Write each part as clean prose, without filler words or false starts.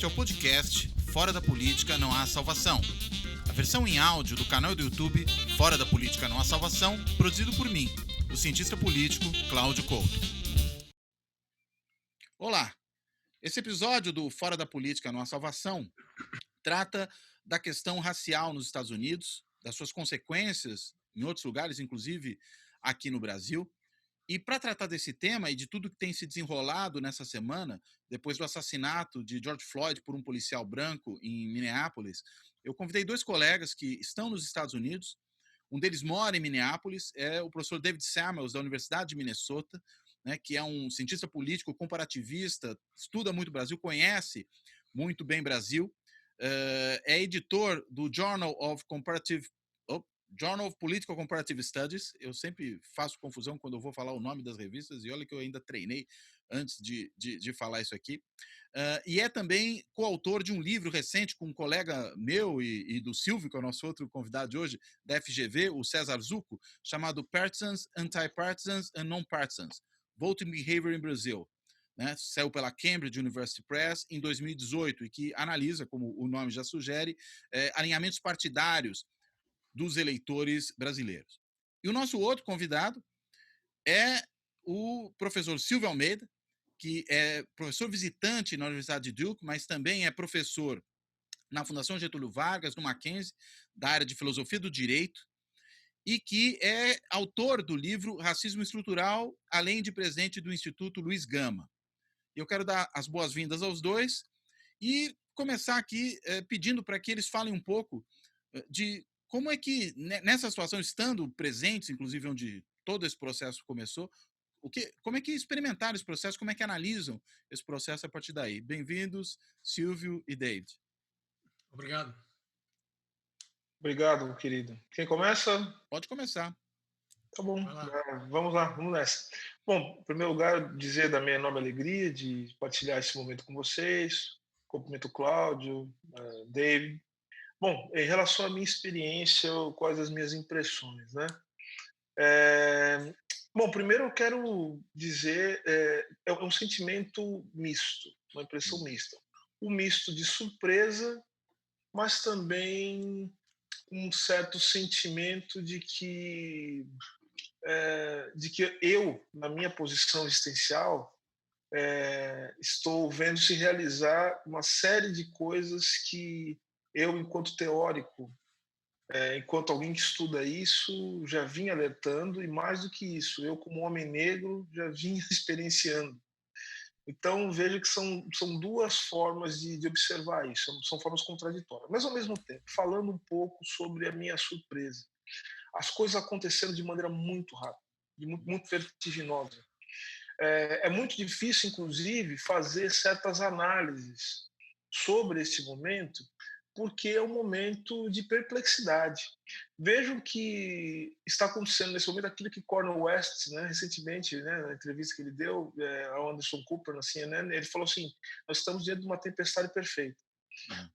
Este é o podcast Fora da Política Não Há Salvação. A versão em áudio do canal do YouTube Fora da Política Não Há Salvação, produzido por mim, o cientista político Cláudio Couto. Olá! Esse episódio do Fora da Política Não Há Salvação trata da questão racial nos Estados Unidos, das suas consequências em outros lugares, inclusive aqui no Brasil. E para tratar desse tema e de tudo que tem se desenrolado nessa semana, depois do assassinato de George Floyd por um policial branco em Minneapolis, eu convidei dois colegas que estão nos Estados Unidos. Um deles mora em Minneapolis, é o professor David Samuels, da Universidade de Minnesota, né, que é um cientista político comparativista, estuda muito Brasil, conhece muito bem Brasil, é editor do Journal of Political Comparative Studies. Eu sempre faço confusão quando eu vou falar o nome das revistas, e olha que eu ainda treinei antes de falar isso aqui. E é também coautor de um livro recente com um colega meu e do Silvio, que é o nosso outro convidado de hoje, da FGV, o César Zucco, chamado Partisans, Anti-Partisans and Non-Partisans, Voting Behavior in Brazil. Né, saiu pela Cambridge University Press em 2018 e que analisa, como o nome já sugere, alinhamentos partidários dos eleitores brasileiros. E o nosso outro convidado é o professor Silvio Almeida, que é professor visitante na Universidade de Duke, mas também é professor na Fundação Getúlio Vargas, no Mackenzie, da área de Filosofia do Direito, e que é autor do livro Racismo Estrutural, além de presidente do Instituto Luiz Gama. Eu quero dar as boas-vindas aos dois e começar aqui pedindo para que eles falem um pouco de como é que, nessa situação, estando presentes, inclusive onde todo esse processo começou, como é que experimentaram esse processo, como é que analisam esse processo a partir daí? Bem-vindos, Silvio e David. Obrigado. Obrigado, querido. Quem começa? Pode começar. Tá bom, vamos lá, vamos nessa. Bom, em primeiro lugar, dizer da minha enorme alegria de partilhar esse momento com vocês. Cumprimento o Cláudio, David. Bom, em relação à minha experiência, quais as minhas impressões, né? Bom, primeiro eu quero dizer, é um sentimento misto, uma impressão mista. Um misto de surpresa, mas também um certo sentimento de que eu, na minha posição existencial, estou vendo se realizar uma série de coisas que eu, enquanto teórico, enquanto alguém que estuda isso, já vinha alertando, e mais do que isso, eu, como homem negro, já vinha experienciando. Então, vejo que são duas formas de observar isso, são formas contraditórias. Mas, ao mesmo tempo, falando um pouco sobre a minha surpresa. As coisas aconteceram de maneira muito rápida, muito vertiginosa. É muito difícil, inclusive, fazer certas análises sobre esse momento, porque é um momento de perplexidade. Vejam que está acontecendo nesse momento aquilo que Cornel West, né, recentemente, né, na entrevista que ele deu ao Anderson Cooper na CNN, ele falou assim: nós estamos diante de uma tempestade perfeita.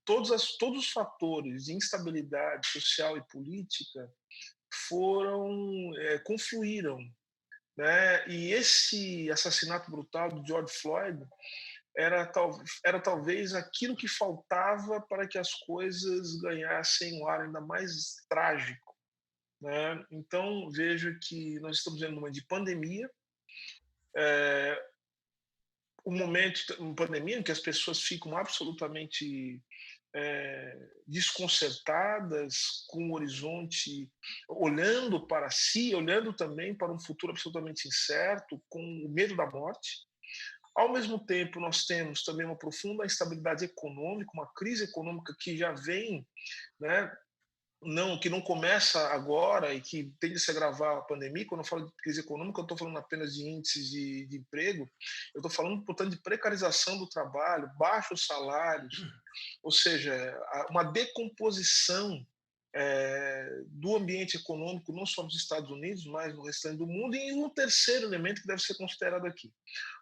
Todos os fatores de instabilidade social e política confluíram, né? E esse assassinato brutal do George Floyd era talvez aquilo que faltava para que as coisas ganhassem um ar ainda mais trágico, né? Então, vejo que nós estamos vivendo um momento de pandemia, um momento de pandemia em que as pessoas ficam absolutamente desconcertadas, com o horizonte, olhando para si, olhando também para um futuro absolutamente incerto, com o medo da morte. Ao mesmo tempo, nós temos também uma profunda instabilidade econômica, uma crise econômica que já vem, né, que não começa agora e que tende a se agravar a pandemia. Quando eu falo de crise econômica, eu estou falando apenas de índices de emprego, eu estou falando, portanto, de precarização do trabalho, baixos salários, ou seja, uma decomposição do ambiente econômico, não só nos Estados Unidos, mas no restante do mundo. E um terceiro elemento que deve ser considerado aqui.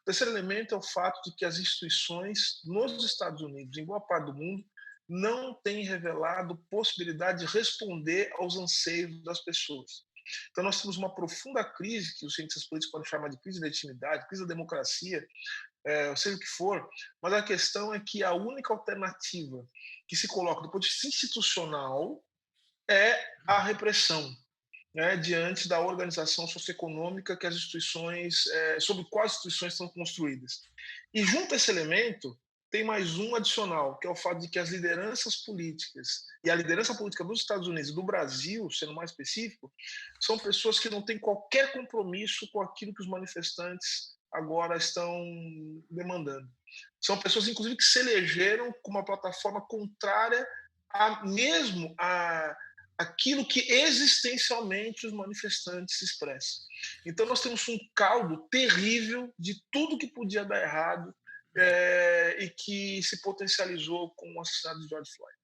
O terceiro elemento é o fato de que as instituições nos Estados Unidos, em boa parte do mundo, não têm revelado possibilidade de responder aos anseios das pessoas. Então, nós temos uma profunda crise, que os cientistas políticos podem chamar de crise da legitimidade, crise da democracia, seja o que for, mas a questão é que a única alternativa que se coloca do ponto de vista institucional é a repressão, né, diante da organização socioeconômica que as instituições, sobre quais instituições são construídas. E junto a esse elemento, tem mais um adicional, que é o fato de que as lideranças políticas, e a liderança política dos Estados Unidos e do Brasil, sendo mais específico, são pessoas que não têm qualquer compromisso com aquilo que os manifestantes agora estão demandando. São pessoas, inclusive, que se elegeram com uma plataforma contrária a mesmo a aquilo que existencialmente os manifestantes expressam. Então nós temos um caldo terrível de tudo que podia dar errado e que se potencializou com o assassinato de George Floyd.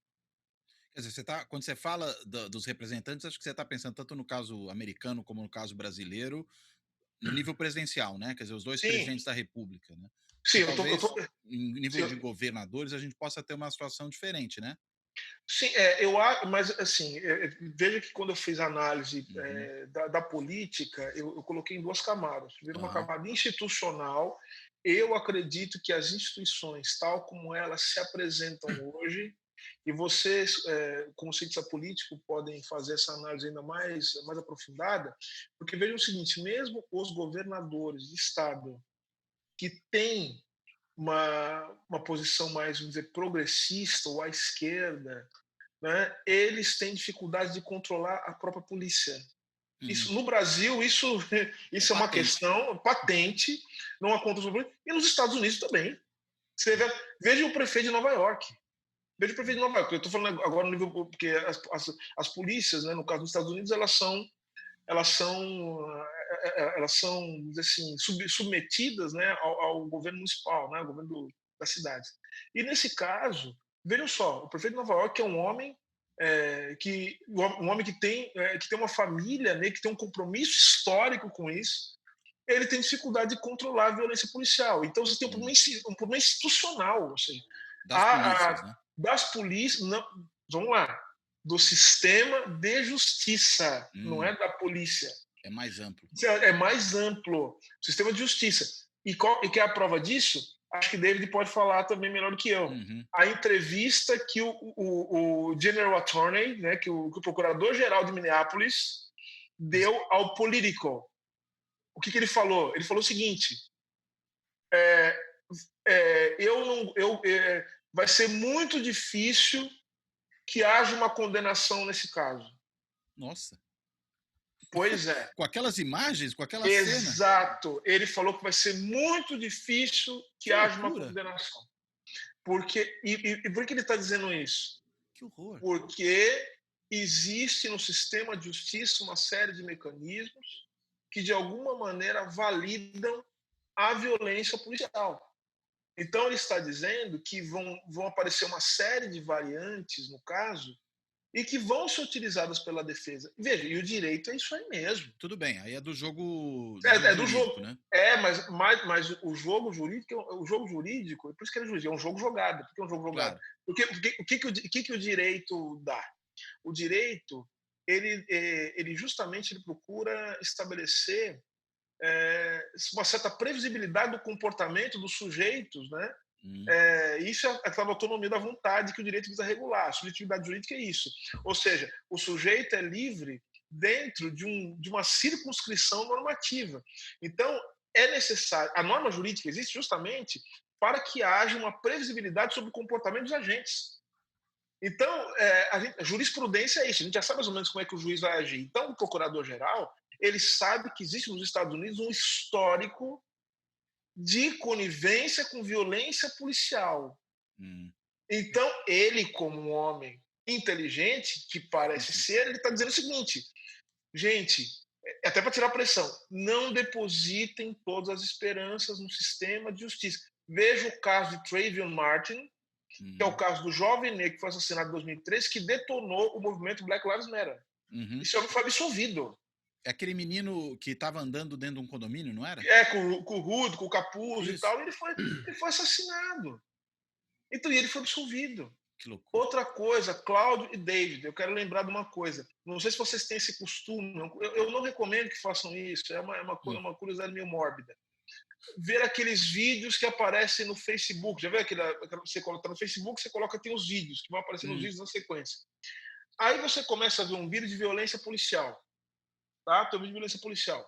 Quer dizer, quando você fala dos representantes, acho que você está pensando tanto no caso americano como no caso brasileiro, no nível presidencial, né? Quer dizer, os dois Sim, presidentes da República, né? sim, Porque eu talvez tô, em nível sim, de governadores a gente possa ter uma situação diferente, né? sim, mas assim, veja que quando eu fiz a análise Uhum. da política, eu coloquei em duas camadas. Primeiro, uma Aham. camada institucional. Eu acredito que as instituições, tal como elas se apresentam hoje, e vocês, como cientista político, podem fazer essa análise ainda mais aprofundada, porque vejam o seguinte: mesmo os governadores de estado que têm uma posição mais, vamos dizer, progressista ou à esquerda, né, eles têm dificuldade de controlar a própria polícia. Uhum. Isso, no Brasil, isso, É isso é uma patente. questão patente, não há contra polícia, e nos Estados Unidos também. Você vê, veja o prefeito de Nova York. Veja o prefeito de Nova York. Eu estou falando agora no nível. Porque as polícias, né, no caso dos Estados Unidos, elas são assim, submetidas, né, ao governo municipal, né, ao governo da cidade. E nesse caso, vejam só, o prefeito de Nova York é um homem que tem uma família, né, que tem um compromisso histórico com isso. Ele tem dificuldade de controlar a violência policial. Então você tem Uhum. um problema institucional, ou seja, Das polícias, a né? das polícias, não, vamos lá, do sistema de justiça, não Hum, é da polícia. é mais amplo. É mais amplo, sistema de justiça. E que é a prova disso? Acho que David pode falar também melhor do que eu. Uhum. A entrevista que o General Attorney, né, que o procurador-geral de Minneapolis, deu ao Politico. O que ele falou? Ele falou o seguinte: é, eu não, vai ser muito difícil que haja uma condenação nesse caso. Nossa. Pois é. Com aquelas imagens, com aquela cena. Exato. Ele falou que vai ser muito difícil que Que haja uma loucura. condenação. E por que ele está dizendo isso? Que horror. Porque existe no sistema de justiça uma série de mecanismos que, de alguma maneira, validam a violência policial. Então, ele está dizendo que vão aparecer uma série de variantes, no caso, e que vão ser utilizadas pela defesa. Veja, e o direito é isso aí mesmo. Tudo bem, aí é do jogo É do jogo. jurídico, né? Mas o jogo jurídico, por isso que ele é jurídico, é um jogo jogado. Por que é um jogo jogado? Claro. Porque o que o direito dá? O direito, ele justamente ele procura estabelecer uma certa previsibilidade do comportamento dos sujeitos, né? Hum. Isso é aquela autonomia da vontade que o direito visa regular. A subjetividade jurídica é isso. Ou seja, o sujeito é livre dentro de uma circunscrição normativa. Então, é necessário. A norma jurídica existe justamente para que haja uma previsibilidade sobre o comportamento dos agentes. Então, a jurisprudência é isso. A gente já sabe mais ou menos como é que o juiz vai agir. Então, o procurador-geral, ele sabe que existe nos Estados Unidos um histórico de conivência com violência policial. Hum. Então, ele, como um homem inteligente, que parece Uhum. ser, ele está dizendo o seguinte: gente, até para tirar a pressão, não depositem todas as esperanças no sistema de justiça. Veja o caso de Trayvon Martin, que é o Uhum. caso do jovem negro que foi assassinado em 2003, que detonou o movimento Black Lives Matter. Uhum. Esse homem foi absolvido. É aquele menino que estava andando dentro de um condomínio, não era? Com o Rudo, com o capuz e Isso. tal, e ele foi assassinado. Então, e ele foi absolvido. Que loucura. Outra coisa, Cláudio e David, eu quero lembrar de uma coisa. Não sei se vocês têm esse costume, eu não recomendo que façam isso, é uma Hum. curiosidade meio mórbida. ver aqueles vídeos que aparecem no Facebook. Já viu você coloca no Facebook, você coloca, tem os vídeos, que vão aparecendo os Hum, vídeos na sequência. Aí você começa a ver um vídeo de violência policial, tá? Tem um vídeo de violência policial.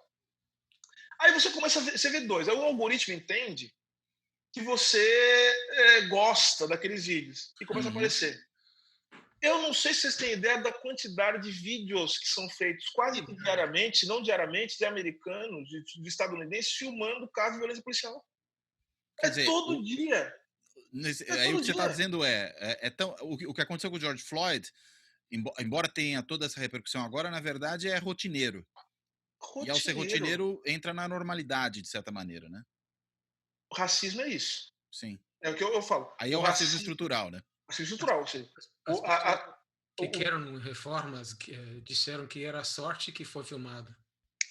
Aí você começa a ver, você vê dois. Aí o algoritmo entende que você gosta daqueles vídeos e começa a uhum. aparecer. Eu não sei se vocês têm ideia da quantidade de vídeos que são feitos quase que diariamente, não diariamente, de americanos, de estadunidenses, filmando casos de violência policial. Quer É dizer, todo dia. É aí o todo que você está dia. dizendo é tão, o que aconteceu com o George Floyd, embora tenha toda essa repercussão agora, na verdade é rotineiro. E ao ser Rotineiro. rotineiro, entra na normalidade, de certa maneira, né? O racismo é isso. Sim. É o que eu falo. Aí é O o racismo racismo, estrutural, né? racismo As, estrutural. Ou seja, as o, pessoas que o, querem reformas disseram que era a sorte que foi filmado.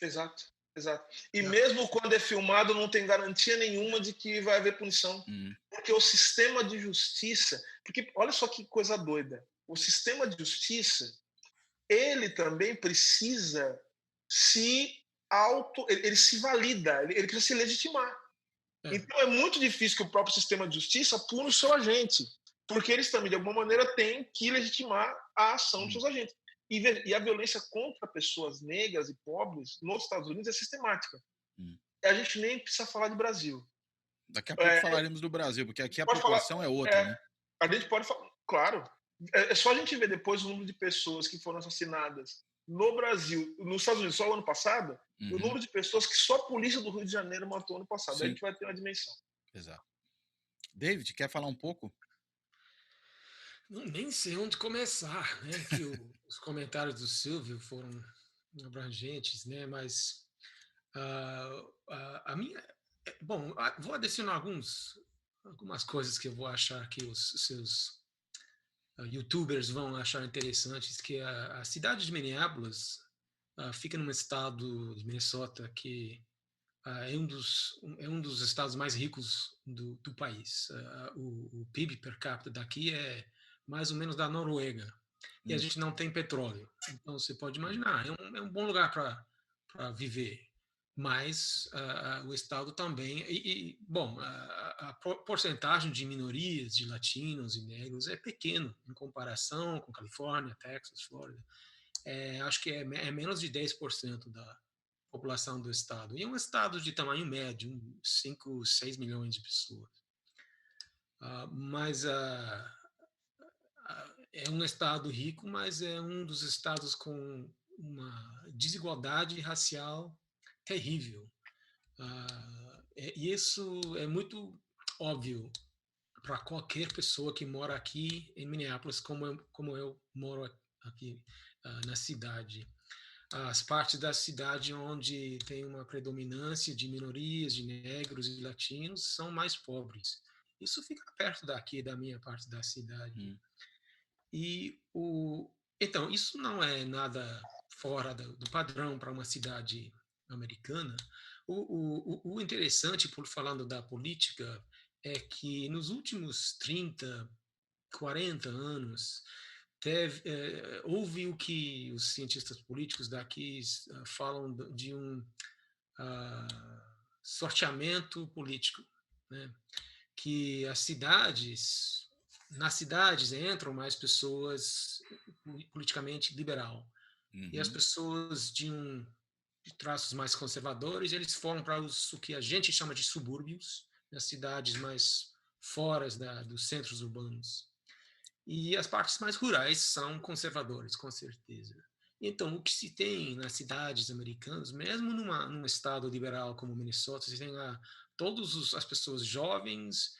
exato, exato. E Yeah. mesmo quando é filmado, não tem garantia nenhuma de que vai haver punição. Porque o sistema de justiça. Porque olha só que coisa doida. O sistema de justiça, ele também precisa se ele se valida, ele precisa se legitimar. Então é muito difícil que o próprio sistema de justiça puna o seu agente, porque eles também, de alguma maneira, têm que legitimar a ação dos seus agentes. E a violência contra pessoas negras e pobres nos Estados Unidos é sistemática. Hum. A gente nem precisa falar de Brasil. Daqui a pouco falaremos do Brasil, porque aqui a Pode falar, proporção é outra, né? a gente pode falar, claro. É só a gente ver depois o número de pessoas que foram assassinadas no Brasil, nos Estados Unidos, só o ano passado, o número de pessoas que só a polícia do Rio de Janeiro matou ano passado. Aí a gente vai ter uma dimensão. Exato. David, quer falar um pouco? Não, nem sei onde começar, né? Que os comentários do Silvio foram abrangentes, né? Mas a minha, bom, vou adicionar algumas coisas que eu vou achar que os seus YouTubers vão achar interessantes, que a cidade de Minneapolis fica num estado de Minnesota que é um dos estados mais ricos do país. O PIB per capita daqui é mais ou menos da Noruega. E a gente não tem petróleo. Então, você pode imaginar, é um bom lugar para viver. Mas o Estado também. Bom, a porcentagem de minorias, de latinos e negros, é pequeno em comparação com Califórnia, Texas, Flórida. Acho que é menos de 10% da população do Estado. E é um Estado de tamanho médio, 5, 6 milhões de pessoas. Mas é um estado rico, mas é um dos estados com uma desigualdade racial terrível. E isso é muito óbvio para qualquer pessoa que mora aqui em Minneapolis, como eu moro aqui na cidade. As partes da cidade onde tem uma predominância de minorias, de negros e latinos, são mais pobres. Isso fica perto daqui, da minha parte da cidade. Então, isso não é nada fora do padrão para uma cidade americana. O interessante, por falando da política, é que nos últimos 30, 40 anos, houve o que os cientistas políticos daqui falam de um sorteamento político, né? Que nas cidades entram mais pessoas politicamente liberal. E as pessoas de traços mais conservadores, eles foram para o que a gente chama de subúrbios, nas cidades mais fora dos centros urbanos. E as partes mais rurais são conservadores, com certeza. Então, o que se tem nas cidades americanas, mesmo num estado liberal como Minnesota, você tem lá todas as pessoas jovens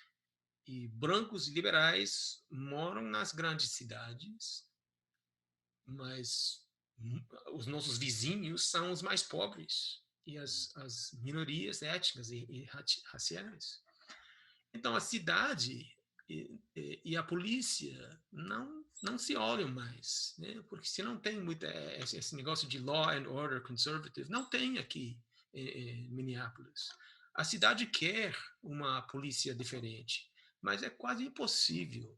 e brancos e liberais moram nas grandes cidades, mas os nossos vizinhos são os mais pobres e as minorias étnicas e raciais. Então, a cidade e a polícia não se olham mais, né? Porque se não tem muito esse negócio de law and order conservative, não tem aqui em Minneapolis. A cidade quer uma polícia diferente, mas é quase impossível.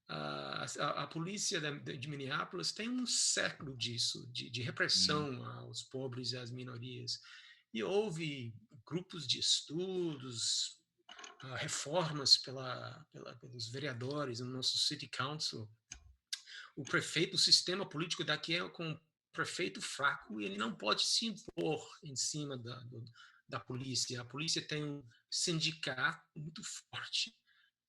A polícia de Minneapolis tem um século disso, de repressão aos pobres e às minorias. E houve grupos de estudos, reformas pelos vereadores no nosso City Council. O prefeito, o sistema político daqui é com um prefeito fraco e ele não pode se impor em cima da polícia. A polícia tem um sindicato muito forte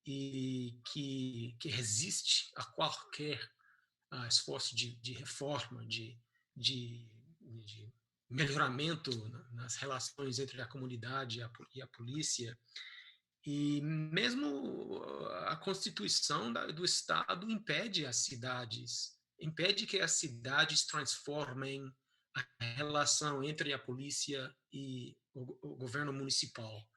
e que resiste a qualquer esforço de reforma, de melhoramento nas relações entre a comunidade e a polícia. E mesmo a Constituição do Estado impede que as cidades transformem a relação entre a polícia e o governo municipal.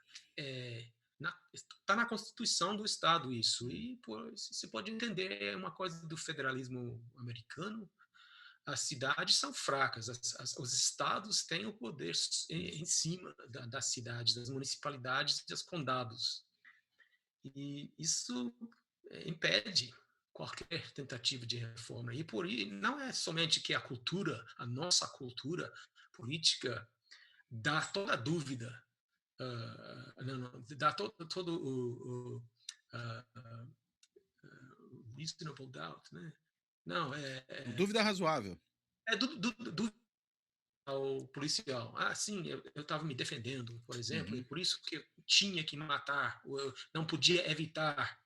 Está na Constituição do Estado isso, e você pode entender, é uma coisa do federalismo americano. As cidades são fracas, os estados têm o poder em cima das cidades, das municipalidades e dos condados. E isso impede qualquer tentativa de reforma. E por aí não é somente que a nossa cultura política dá toda a dúvida, dá todo o reasonable doubt, né? Não, dúvida razoável. Dúvida ao policial. Sim, eu estava me defendendo, por exemplo, e por isso que eu tinha que matar, ou eu não podia evitar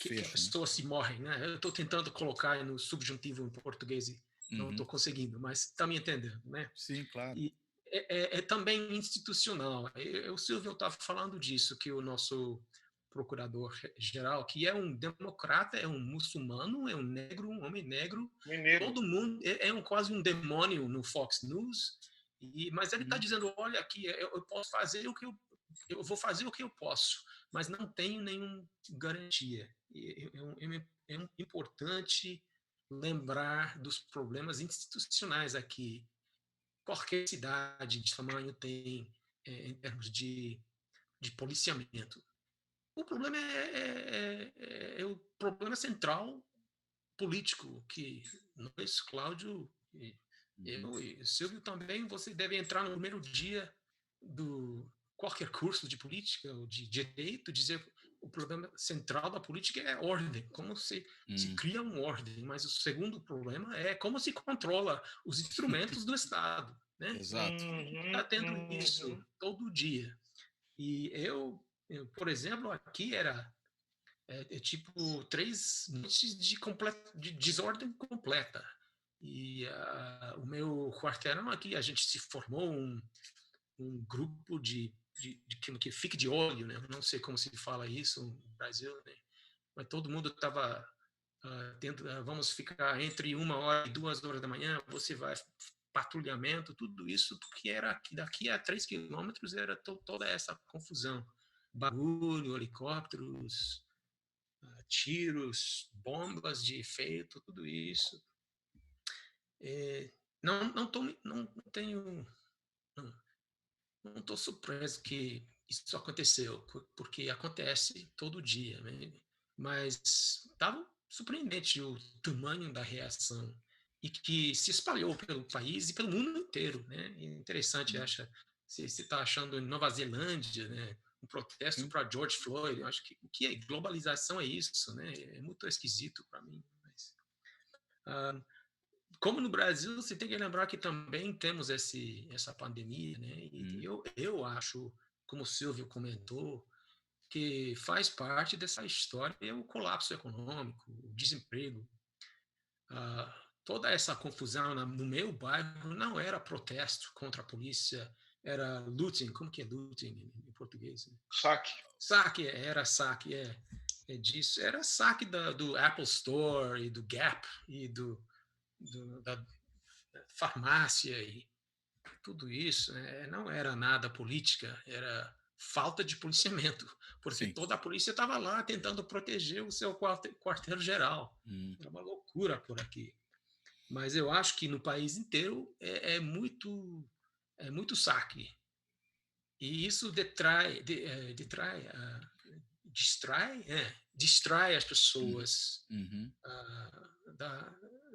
que a pessoa se morre, né? Eu estou tentando colocar no subjuntivo em português e não estou conseguindo, mas está me entendendo, né? Sim, claro. E é também institucional. O Silvio estava falando disso, que o nosso procurador-geral, que é um democrata, é um muçulmano, é um negro, um homem negro, todo mundo quase um demônio no Fox News, mas ele está dizendo, olha, aqui eu posso fazer o que eu vou fazer o que eu posso, mas não tenho nenhuma garantia. É importante lembrar dos problemas institucionais aqui. Qualquer cidade de tamanho tem em termos de policiamento. O problema é o problema central político, que nós, Cláudio, eu e Silvio também, você deve entrar no primeiro dia do qualquer curso de política ou de direito, dizer o problema central da política é ordem, como se cria uma ordem, mas o segundo problema é como se controla os instrumentos do Estado, né? Exato. Está tendo isso todo dia. E eu, por exemplo, aqui era tipo 3 noites de desordem completa. E o meu quarteirão aqui, a gente se formou um grupo de que fique de olho, né? Não sei como se fala isso no Brasil, né? Mas todo mundo estava vamos ficar entre 1h e 2h da manhã, você vai patrulhamento, tudo isso, porque era daqui a 3 quilômetros era toda essa confusão, barulho, helicópteros, tiros, bombas de efeito, tudo isso. Não estou surpreso que isso aconteceu, porque acontece todo dia, né? Mas estava surpreendente o tamanho da reação e que se espalhou pelo país e pelo mundo inteiro, né? Interessante, você está achando em Nova Zelândia, né? Um protesto para George Floyd. Eu acho que o que é globalização é isso, né? É muito esquisito para mim. Mas, como no Brasil, você tem que lembrar que também temos essa pandemia, né? E eu acho, como o Silvio comentou, que faz parte dessa história é o colapso econômico, o desemprego. Toda essa confusão no meu bairro não era protesto contra a polícia, era looting. Como que é looting em português? Saque. Era saque, disso. Era saque do Apple Store e do Gap e da farmácia e tudo isso. Não era nada política, era falta de policiamento, porque toda a polícia estava lá tentando proteger o seu quartel-geral. Era uma loucura por aqui. Mas eu acho que no país inteiro é muito saque. E isso distrai as pessoas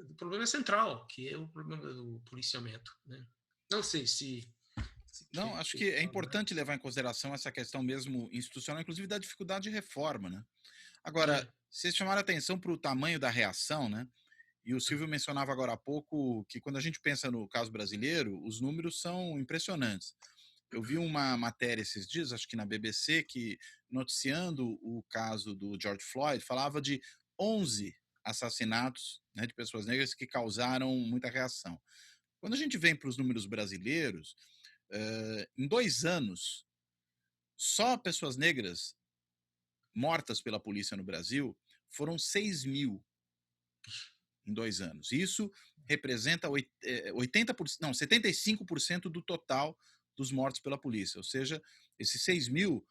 do problema central, que é o problema do policiamento, né? Não sei se Não, acho que é importante levar em consideração essa questão mesmo institucional, inclusive da dificuldade de reforma, né? Agora, É, vocês chamaram a atenção para o tamanho da reação, né? E o Silvio mencionava agora há pouco que quando a gente pensa no caso brasileiro, os números são impressionantes. Eu vi uma matéria esses dias, acho que na BBC, que noticiando o caso do George Floyd, falava de 11 assassinatos, né, de pessoas negras que causaram muita reação. Quando a gente vem para os números brasileiros, em 2 anos, só pessoas negras mortas pela polícia no Brasil foram 6.000 em 2 anos. Isso representa 80%, não, 75% do total dos mortos pela polícia. Ou seja, esses 6.000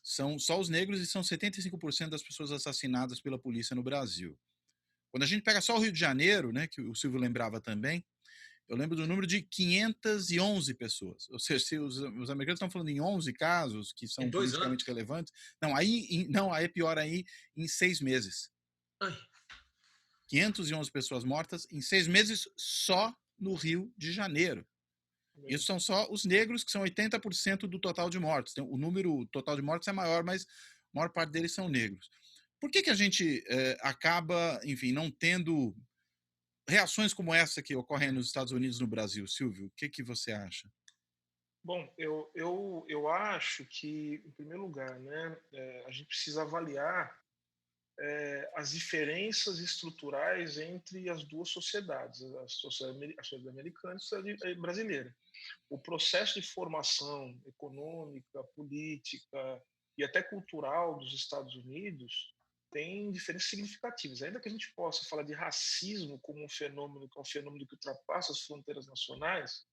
são só os negros e são 75% das pessoas assassinadas pela polícia no Brasil. Quando a gente pega só o Rio de Janeiro, né, que o Silvio lembrava também, eu lembro do número de 511 pessoas. Ou seja, se os americanos estão falando em 11 casos que em são 2 anos. politicamente relevantes, não, aí é pior aí em 6 meses. Ai, 511 pessoas mortas em 6 meses só no Rio de Janeiro. Isso são só os negros, que são 80% do total de mortos. O número total de mortos é maior, mas a maior parte deles são negros. Por que a gente acaba, enfim, não tendo reações como essa que ocorrem nos Estados Unidos e no Brasil, Silvio? O que você acha? Bom, eu acho que, em primeiro lugar, né, a gente precisa avaliar as diferenças estruturais entre as duas sociedades, a sociedade americana e a sociedade brasileira. O processo de formação econômica, política e até cultural dos Estados Unidos tem diferenças significativas. Ainda que a gente possa falar de racismo como um fenômeno, que é um fenômeno que ultrapassa as fronteiras nacionais,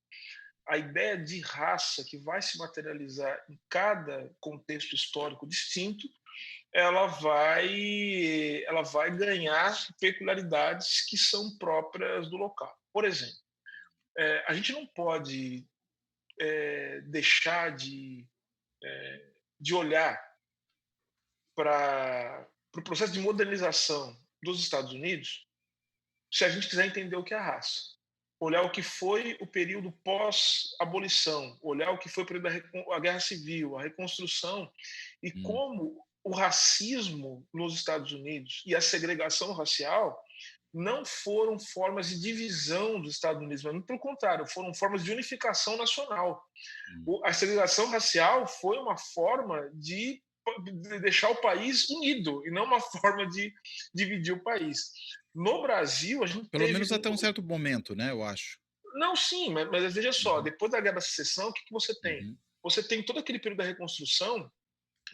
a ideia de raça que vai se materializar em cada contexto histórico distinto, ela vai ganhar peculiaridades que são próprias do local. Por exemplo, a gente não pode deixar de olhar para o processo de modernização dos Estados Unidos se a gente quiser entender o que é a raça. Olhar o que foi o período pós-abolição, olhar o que foi o período da Guerra Civil, a reconstrução, e Hum. como o racismo nos Estados Unidos e a segregação racial não foram formas de divisão dos Estados Unidos, mas pelo contrário, foram formas de unificação nacional. A segregação racial foi uma forma de deixar o país unido e não uma forma de dividir o país. No Brasil, a gente Pelo teve. menos até um certo momento, né, eu acho. Não, sim, mas veja só, Uhum. depois da Guerra da Secessão, o que você tem? Uhum. Você tem todo aquele período da reconstrução,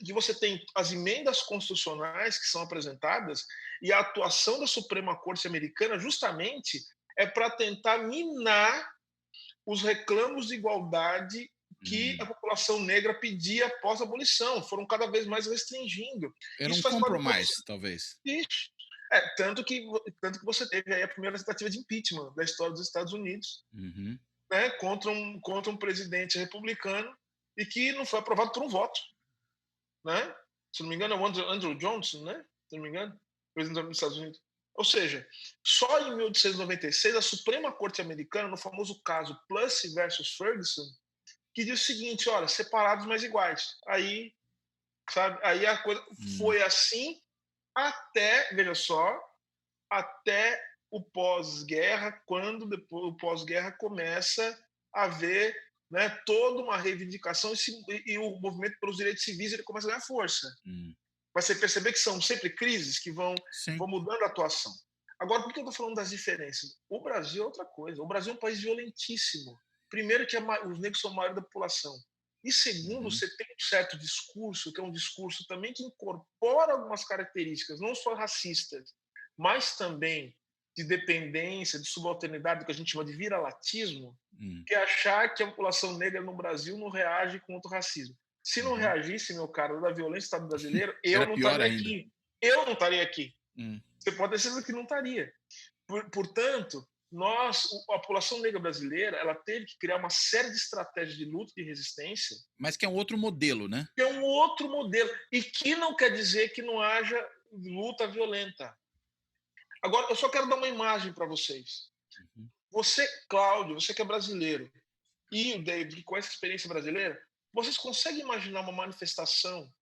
que você tem as emendas constitucionais que são apresentadas e a atuação da Suprema Corte Americana justamente é para tentar minar os reclamos de igualdade que a população negra pedia após a abolição, foram cada vez mais restringindo. Era um Isso faz parte do compromise, processo. talvez. Tanto que você teve aí a primeira tentativa de impeachment da história dos Estados Unidos, Uhum. né, contra um presidente republicano e que não foi aprovado por um voto, né? Se não me engano, é o Andrew Johnson, né? Se não me engano, presidente dos Estados Unidos. Ou seja, só em 1896 a Suprema Corte Americana, no famoso caso Plessy versus Ferguson, que diz o seguinte: olha, separados mas iguais. Aí, sabe? Aí a coisa foi assim até, veja só, até o pós-guerra, quando depois o pós-guerra começa a haver, né, toda uma reivindicação e o movimento pelos direitos civis ele começa a ganhar força. Mas você perceber que são sempre crises que vão Sim. mudando a atuação. Agora, por que eu estou falando das diferenças? O Brasil é outra coisa. O Brasil é um país violentíssimo. Primeiro que os negros são a maioria da população. E segundo, você tem um certo discurso, que é um discurso também que incorpora algumas características, não só racistas, mas também de dependência, de subalternidade, do que a gente chama de viralatismo, que é achar que a população negra no Brasil não reage contra o racismo. Se não reagisse, meu caro, da violência do Estado brasileiro, eu não estaria aqui. Eu não estaria aqui. Você pode ter certeza que não estaria. Portanto, a população negra brasileira, ela teve que criar uma série de estratégias de luta e de resistência. Mas que é um outro modelo, né? Que é um outro modelo. E que não quer dizer que não haja luta violenta. Agora, eu só quero dar uma imagem para vocês. Você, Cláudio, você que é brasileiro, e o David, com essa experiência brasileira, vocês conseguem imaginar uma manifestação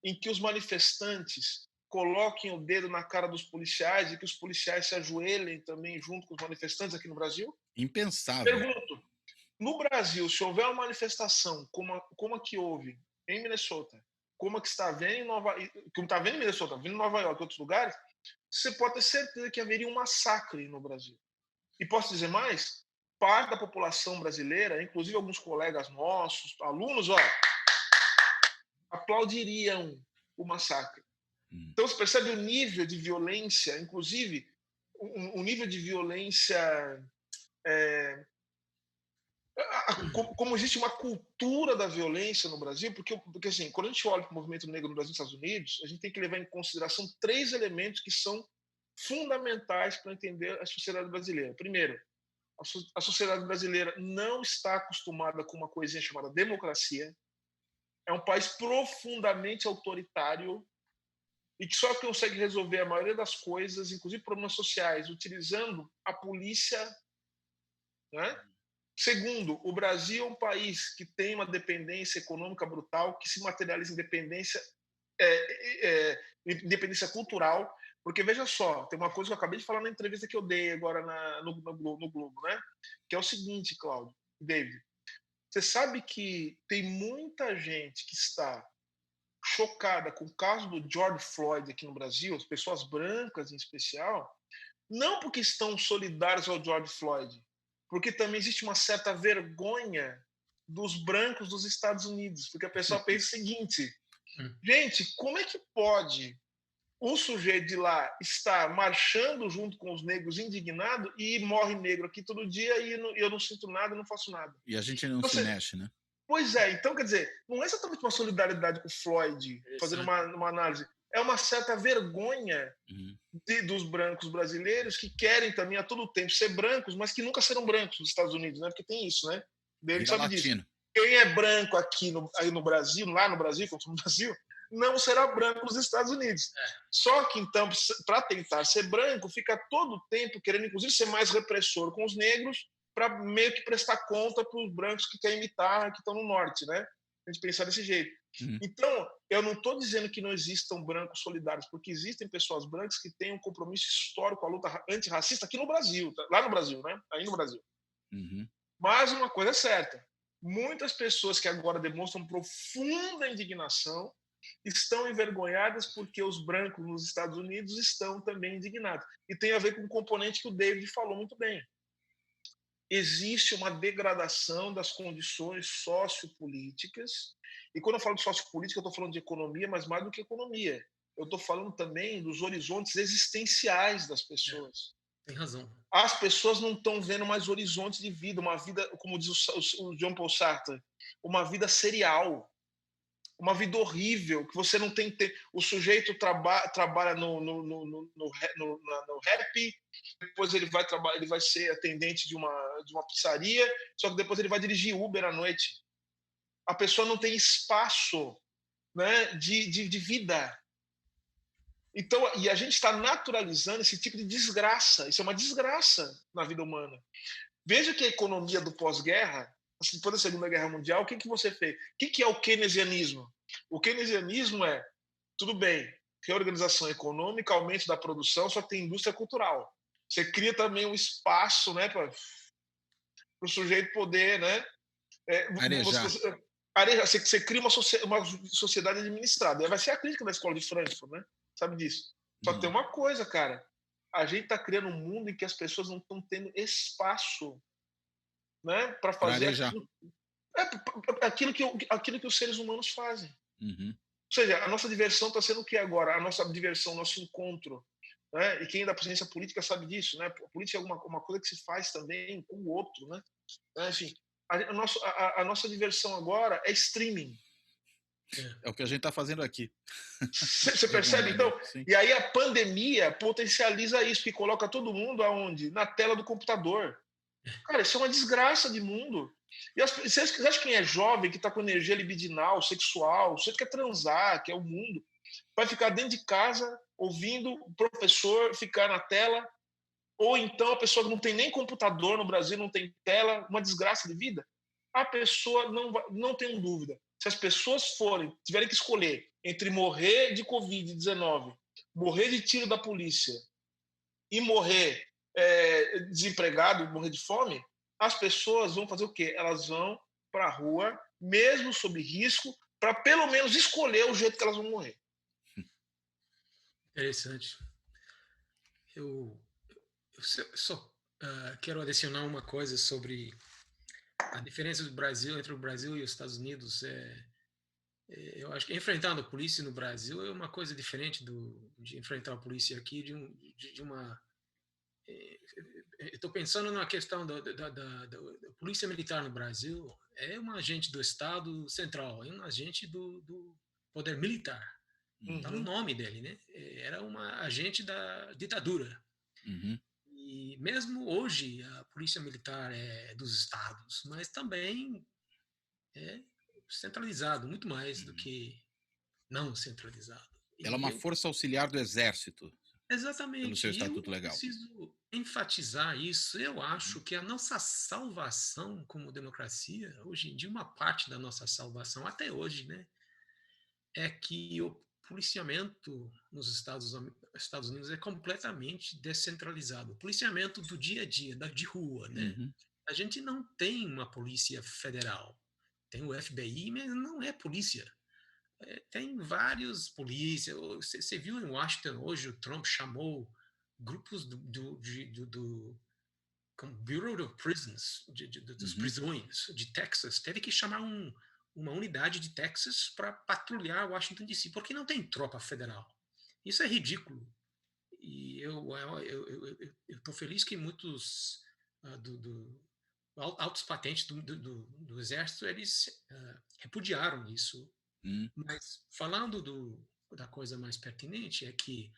em que os manifestantes coloquem o dedo na cara dos policiais e que os policiais se ajoelhem também junto com os manifestantes aqui no Brasil? Impensável. Pergunto, no Brasil, se houver uma manifestação como a que houve em Minnesota, como a que está havendo em Minnesota, vindo em Nova York e outros lugares, você pode ter certeza que haveria um massacre no Brasil. E posso dizer mais? Parte da população brasileira, inclusive alguns colegas nossos, alunos, aplaudiriam o massacre. Então, você percebe o nível de violência, inclusive um nível de violência... como existe uma cultura da violência no Brasil, porque assim, quando a gente olha para o movimento negro no Brasil e nos Estados Unidos, a gente tem que levar em consideração 3 elementos que são fundamentais para entender a sociedade brasileira. Primeiro, a sociedade brasileira não está acostumada com uma coisinha chamada democracia. É um país profundamente autoritário e que só consegue resolver a maioria das coisas, inclusive problemas sociais, utilizando a polícia, né? Segundo, o Brasil é um país que tem uma dependência econômica brutal, que se materializa em independência cultural, porque veja só, tem uma coisa que eu acabei de falar na entrevista que eu dei agora no Globo, né? Que é o seguinte, Cláudio, David, você sabe que tem muita gente que está chocada com o caso do George Floyd aqui no Brasil, as pessoas brancas em especial, não porque estão solidários ao George Floyd, porque também existe uma certa vergonha dos brancos dos Estados Unidos, porque a pessoa pensa o seguinte, gente, como é que pode o sujeito de lá estar marchando junto com os negros indignado e morre negro aqui todo dia e eu não sinto nada, não faço nada. E a gente não se mexe, né? Pois é, então quer dizer, não é exatamente uma solidariedade com o Floyd, fazendo uma análise, é uma certa vergonha dos brancos brasileiros que querem também a todo tempo ser brancos, mas que nunca serão brancos nos Estados Unidos, né? Porque tem isso, né? Ele sabe disso. Quem é branco aqui aí no Brasil, lá no Brasil, como no Brasil, não será branco nos Estados Unidos. Só que, então, para tentar ser branco, fica todo o tempo querendo, inclusive, ser mais repressor com os negros para meio que prestar conta para os brancos que querem imitar, que estão no norte, né? A gente pensar desse jeito. Então, eu não estou dizendo que não existam brancos solidários, porque existem pessoas brancas que têm um compromisso histórico com a luta antirracista aqui no Brasil, lá no Brasil, né? Aí no Brasil. Mas uma coisa é certa, muitas pessoas que agora demonstram profunda indignação estão envergonhadas porque os brancos nos Estados Unidos estão também indignados. E tem a ver com um componente que o David falou muito bem. Existe uma degradação das condições sociopolíticas. E quando eu falo de sociopolítica, eu estou falando de economia, mas mais do que economia. Eu estou falando também dos horizontes existenciais das pessoas. Tem razão. As pessoas não estão vendo mais horizontes de vida, uma vida, como diz o Jean Paul Sartre, uma vida serial, uma vida horrível, que você não tem... O sujeito trabalha no rap, depois ele vai ser atendente de uma pizzaria, só que depois ele vai dirigir Uber à noite. A pessoa não tem espaço, né, de vida. Então, e a gente está naturalizando esse tipo de desgraça. Isso é uma desgraça na vida humana. Veja que a economia do pós-guerra, depois da Segunda Guerra Mundial, o que você fez? O que é o keynesianismo? O keynesianismo é, tudo bem, reorganização econômica, aumento da produção, só que tem indústria cultural. Você cria também um espaço, né, para o sujeito poder, né, você cria uma sociedade administrada. Vai ser a crítica da escola de Frankfurt, né? Sabe disso. Só que tem uma coisa, cara. A gente está criando um mundo em que as pessoas não estão tendo espaço, né, para fazer aquilo que os seres humanos fazem. Ou seja, a nossa diversão está sendo o que agora? A nossa diversão, nosso encontro. Né? E quem é da presidência política sabe disso. Né? A política é uma coisa que se faz também com o outro. Né? Enfim, a nossa diversão agora é streaming. É o que a gente está fazendo aqui. Você percebe? Então, e aí a pandemia potencializa isso, que coloca todo mundo aonde? Na tela do computador. Cara, isso é uma desgraça de mundo. E você acha que quem é jovem, que está com energia libidinal, sexual, você quer transar, que é o mundo, vai ficar dentro de casa ouvindo o professor ficar na tela? Ou então a pessoa que não tem nem computador no Brasil, não tem tela, uma desgraça de vida? a pessoa não tem dúvida. Se as pessoas tiverem que escolher entre morrer de Covid-19, morrer de tiro da polícia e morrer desempregado, morrer de fome, as pessoas vão fazer o quê? Elas vão para a rua, mesmo sob risco, para pelo menos escolher o jeito que elas vão morrer. Interessante. Eu só quero adicionar uma coisa sobre a diferença do Brasil entre o Brasil e os Estados Unidos. Eu acho que enfrentando a polícia no Brasil é uma coisa diferente de enfrentar a polícia aqui, de uma. Estou pensando na questão da polícia militar no Brasil. É um agente do Estado Central, é um agente do poder militar. Está no nome dele, né? Era uma agente da ditadura. Uhum. E mesmo hoje a polícia militar é dos estados, mas também é centralizado, muito mais do que não centralizado. Ela é uma força auxiliar do Exército. Pelo seu Exatamente. E eu estatuto legal. preciso enfatizar isso. Eu acho que a nossa salvação como democracia, hoje em dia, uma parte da nossa salvação, até hoje, né, é que o policiamento nos Estados Unidos é completamente descentralizado. O policiamento do dia a dia, de rua, né? Uhum. A gente não tem uma polícia federal. Tem o FBI, mas não é polícia. Tem vários polícias. Você viu em Washington hoje o Trump chamou grupos do Bureau of Prisons, dos prisões de Texas, teve que chamar uma unidade de Texas para patrulhar Washington D.C., porque não tem tropa federal. Isso é ridículo. E eu estou feliz que muitos altos patentes do Exército, eles repudiaram isso. Mas falando da coisa mais pertinente, é que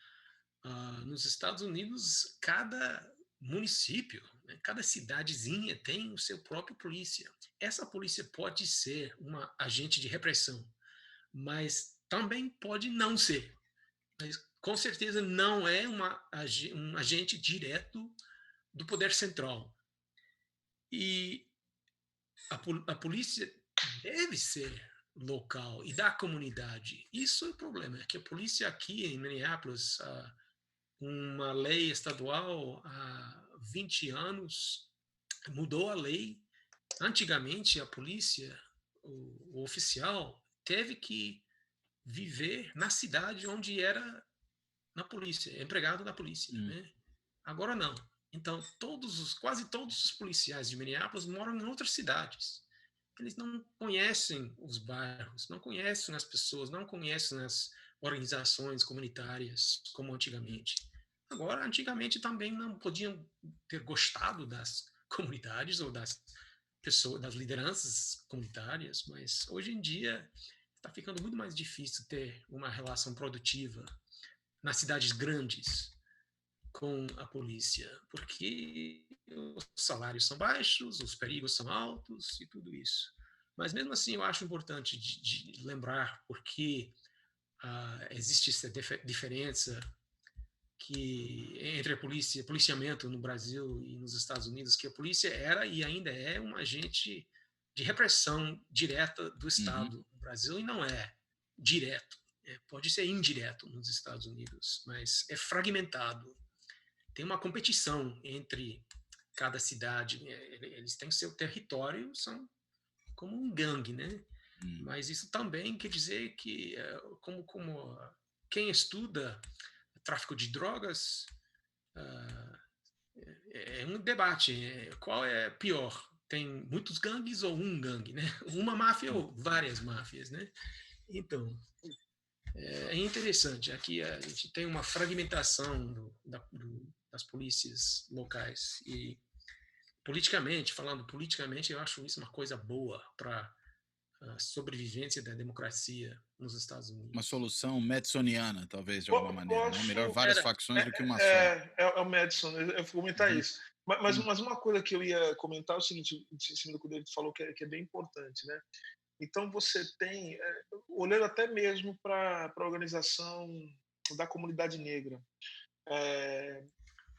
nos Estados Unidos, cada município, né, cada cidadezinha tem o seu próprio polícia. Essa polícia pode ser uma agente de repressão, mas também pode não ser. Mas com certeza não é um agente direto do poder central. E a polícia deve ser local e da comunidade. Isso é o problema, é que a polícia aqui em Minneapolis, uma lei estadual há 20 anos mudou a lei. Antigamente, a polícia, o oficial, teve que viver na cidade onde era na polícia, empregado da polícia, né? Agora não. Então, quase todos os policiais de Minneapolis moram em outras cidades. Eles não conhecem os bairros, não conhecem as pessoas, não conhecem as organizações comunitárias como antigamente. Agora, antigamente também não podiam ter gostado das comunidades ou das pessoas, das lideranças comunitárias, mas hoje em dia está ficando muito mais difícil ter uma relação produtiva nas cidades grandes com a polícia, porque os salários são baixos, os perigos são altos e tudo isso. Mas mesmo assim, eu acho importante de lembrar porque existe essa diferença entre a policiamento no Brasil e nos Estados Unidos, que a polícia era e ainda é um agente de repressão direta do Estado no Brasil, e não é direto. Pode ser indireto nos Estados Unidos, mas é fragmentado. Tem uma competição entre cada cidade. Eles têm seu território, são como um gangue, né? Mas isso também quer dizer que, como quem estuda tráfico de drogas, é um debate. Qual é pior? Tem muitos gangues ou um gangue, né? Uma máfia ou várias máfias, né? Então, é interessante. Aqui a gente tem uma fragmentação das polícias locais. E falando politicamente, eu acho isso uma coisa boa para a sobrevivência da democracia nos Estados Unidos. Uma solução madisoniana, talvez, de alguma maneira. Né? Melhor várias facções do que uma só. É o Madison, eu vou comentar isso. Mas uma coisa que eu ia comentar é o seguinte, em cima do que o David falou, que é bem importante, né? Então, você tem, olhando até mesmo para a organização da comunidade negra,